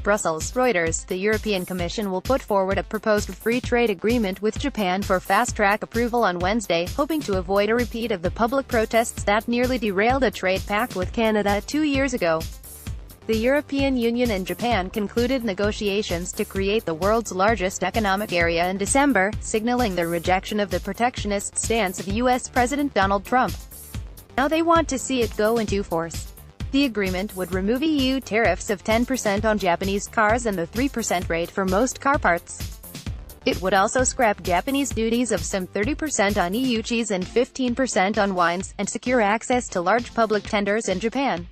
Brussels, Reuters. The European Commission will put forward a proposed free trade agreement with Japan for fast-track approval on Wednesday, hoping to avoid a repeat of the public protests that nearly derailed a trade pact with Canada 2 years ago. The European Union and Japan concluded negotiations to create the world's largest economic area in December, signaling their rejection of the protectionist stance of U.S. President Donald Trump. Now they want to see it go into force. The agreement would remove EU tariffs of 10% on Japanese cars and the 3% rate for most car parts. It would also scrap Japanese duties of some 30% on EU cheese and 15% on wines, and secure access to large public tenders in Japan.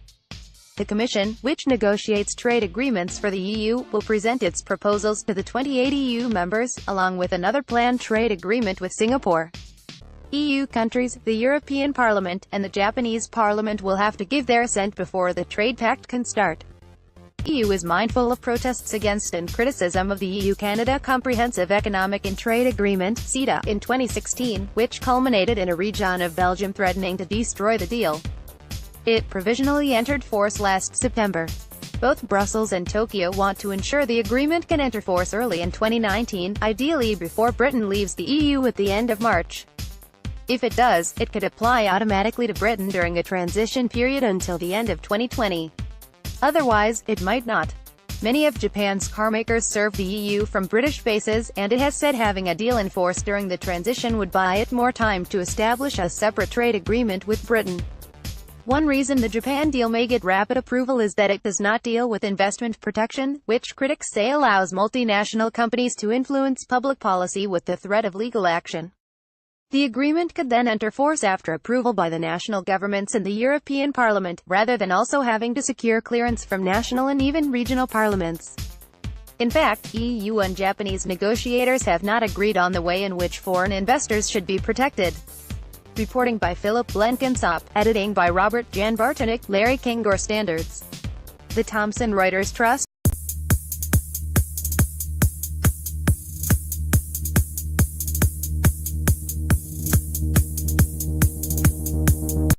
The Commission, which negotiates trade agreements for the EU, will present its proposals to the 28 EU members, along with another planned trade agreement with Singapore. EU countries, the European Parliament, and the Japanese Parliament will have to give their assent before the trade pact can start. The EU is mindful of protests against and criticism of the EU-Canada Comprehensive Economic and Trade Agreement (CETA) in 2016, which culminated in a region of Belgium threatening to destroy the deal. It provisionally entered force last September. Both Brussels and Tokyo want to ensure the agreement can enter force early in 2019, ideally before Britain leaves the EU at the end of March. If it does, it could apply automatically to Britain during a transition period until the end of 2020. Otherwise, it might not. Many of Japan's carmakers serve the EU from British bases, and it has said having a deal in force during the transition would buy it more time to establish a separate trade agreement with Britain. One reason the Japan deal may get rapid approval is that it does not deal with investment protection, which critics say allows multinational companies to influence public policy with the threat of legal action. The agreement could then enter force after approval by the national governments and the European Parliament, rather than also having to secure clearance from national and even regional parliaments. In fact, EU and Japanese negotiators have not agreed on the way in which foreign investors should be protected. Reporting by Philip Blenkinsop, editing by Robert Jan Bartonek, Larry King. Standards. The Thomson Reuters Trust.